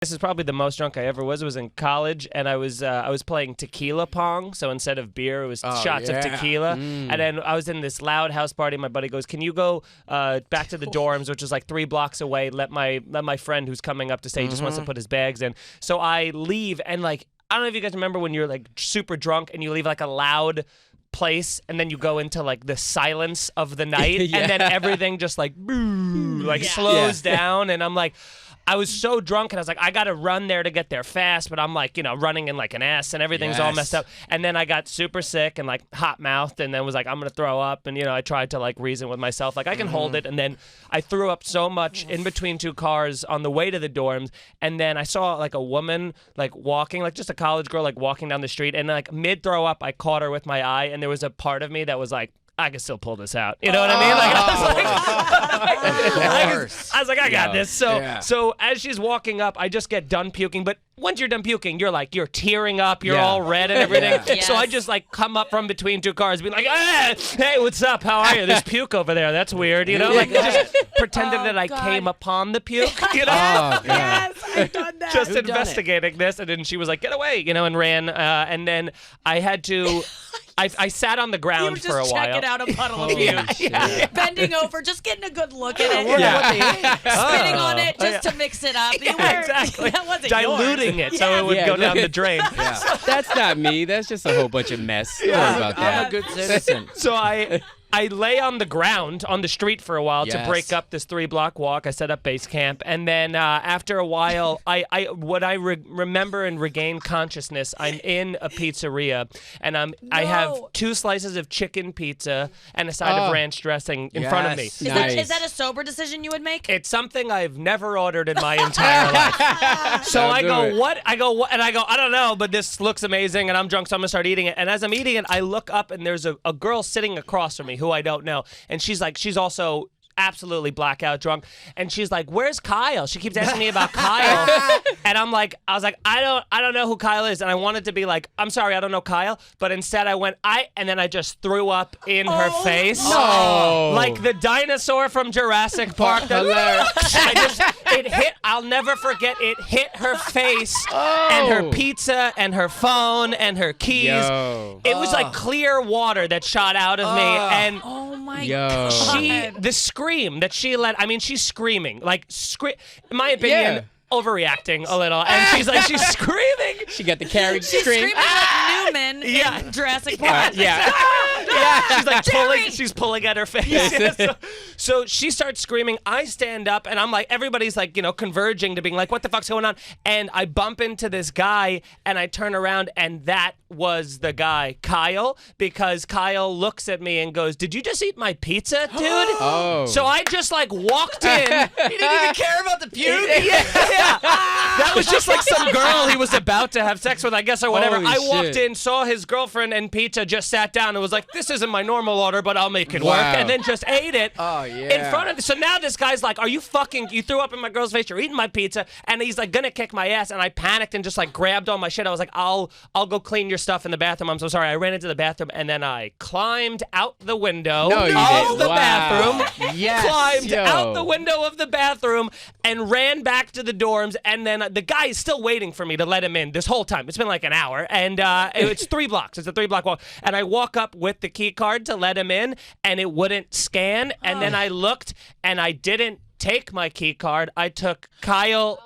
This is probably the most drunk I ever was. It was in college, and I was playing tequila pong. So instead of beer, it was shots of tequila. And then I was in this loud house party. My buddy goes, "Can you go back to the dorms, which is like 3 blocks away? Let my friend who's coming up to say he just wants to put his bags in." So I leave, and like I don't know if you guys remember when you're like super drunk and you leave like a loud place, and then you go into like the silence of the night, and then everything just like slows down, and I'm like. I was so drunk, and I was like, I got to run there to get there fast, but I'm like, running in like an ass, and everything's all messed up. And then I got super sick and like hot-mouthed, and then was like, I'm going to throw up. And, I tried to like reason with myself, like I can hold it. And then I threw up so much in between 2 cars on the way to the dorms. And then I saw like a woman like walking, like just a college girl, like walking down the street. And like mid-throw up, I caught her with my eye. And there was a part of me that was like, I can still pull this out. You know what I mean? Like I was like, I got this. So as she's walking up, I just get done puking. But once you're done puking, you're tearing up. You're all red and everything. So I just like come up from between 2 cars, being like, hey, what's up? How are you? There's puke over there. That's weird. Like just pretending that I came upon the puke. Yes, I've done that. Just investigating this, and then she was like, get away, and ran. And then I had to. I sat on the ground for a while. You were just checking out a puddle of puke. Bending over, just getting a good look at it. Spitting on it just to mix it up. Exactly. That wasn't diluting it so it would go down the drain. That's not me. That's just a whole bunch of mess. Don't worry about that. I'm a good citizen. So I lay on the ground on the street for a while to break up this 3-block walk. I set up base camp, and then after a while, I remember and regain consciousness. I'm in a pizzeria, and I have 2 slices of chicken pizza and a side of ranch dressing in front of me. Is that a sober decision you would make? It's something I've never ordered in my entire life. So I go, what? I go, and I go, I don't know, but this looks amazing, and I'm drunk, so I'm gonna start eating it. And as I'm eating it, I look up, and there's a girl sitting across from me who I don't know, and she's also absolutely blackout drunk, and she's like, "Where's Kyle?" She keeps asking me about Kyle, and I was like, I don't know who Kyle is, and I wanted to be like, I'm sorry, I don't know Kyle, but instead I went, and then I just threw up in her face, like the dinosaur from Jurassic Park. It hit. I'll never forget. It hit her face and her pizza and her phone and her keys. It was like clear water that shot out of me, and oh my God, the scream that she let. I mean, she's screaming in my opinion. Overreacting a little, and she's screaming. She got the carriage She's scream. screaming like Newman in Jurassic Park. She's like she's pulling at her face. So she starts screaming. I stand up, and I'm like, everybody's like, converging to being like, what the fuck's going on? And I bump into this guy, and I turn around, and that was the guy, Kyle, because Kyle looks at me and goes, "Did you just eat my pizza, dude?" So I just like walked in. He didn't even care about the puke. That was just like some girl he was about to have sex with, I guess, or whatever. Holy I walked shit. in, saw his girlfriend and pizza, just sat down and was like, this isn't my normal order, but I'll make it work. And then just ate it in front of. So now this guy's like, you threw up in my girl's face, you're eating my pizza. And he's like, gonna kick my ass. And I panicked and just like grabbed all my shit. I was like, I'll go clean your stuff in the bathroom. I'm so sorry. I ran into the bathroom, and then I climbed out the window of the bathroom. Climbed out the window of the bathroom and ran back to the dorms, and then the guy is still waiting for me to let him in this whole time. It's been like an hour, and it's 3 blocks. It's a 3-block walk, and I walk up with the key card to let him in, and it wouldn't scan, and then I looked, and I didn't take my key card. I took Kyle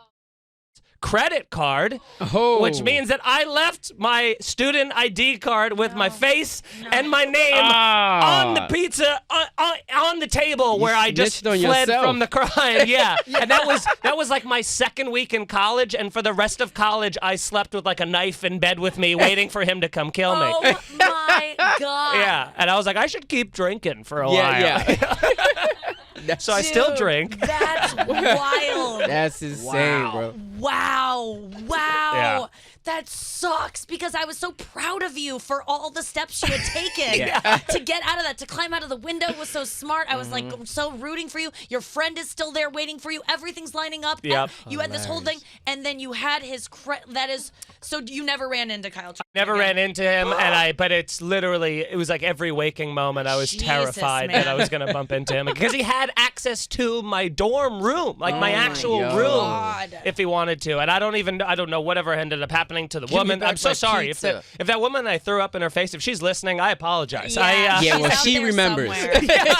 credit card, which means that I left my student ID card with my face and my name on the pizza on the table where I just fled from the crime. And that was like my 2nd week in college, and for the rest of college I slept with like a knife in bed with me waiting for him to come kill me. Oh my God. And I was like, I should keep drinking for a while. So I still drink. That's wild. That's insane, bro. Wow. Yeah. That sucks, because I was so proud of you for all the steps you had taken to get out of that, to climb out of the window was so smart. I was like so rooting for you. Your friend is still there waiting for you. Everything's lining up. Yep. You had this whole thing, and then you had his that is So you never ran into Kyle Chandler? Never ran into him, but it was like every waking moment I was terrified that I was going to bump into him because he had access to my dorm room, like my actual room, if he wanted to. And I don't know whatever ended up happening to the woman. I'm so sorry. If that woman I threw up in her face, if she's listening, I apologize. Yeah, she remembers.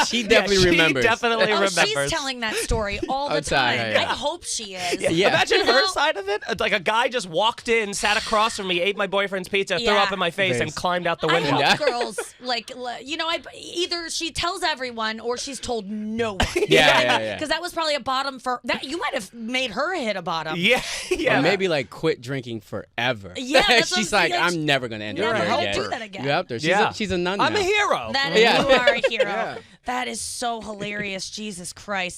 She definitely remembers. She definitely remembers. She's telling that story all the time. I hope she is. Yeah. Imagine her side of it. Like a guy just walked in, sat across from me, ate my boyfriend's pizza, threw up in my face, and climbed out the window. I hope girls, either she tells everyone or she's told no one. Yeah. Because that was probably a bottom for that. You might have made her hit a bottom. Yeah. Or maybe like quit drinking forever. Yeah, she's like, I'm never gonna end up here Never again. do that again. You helped her. She's a nun now. I'm a hero. You are a hero. That is so hilarious. Jesus Christ.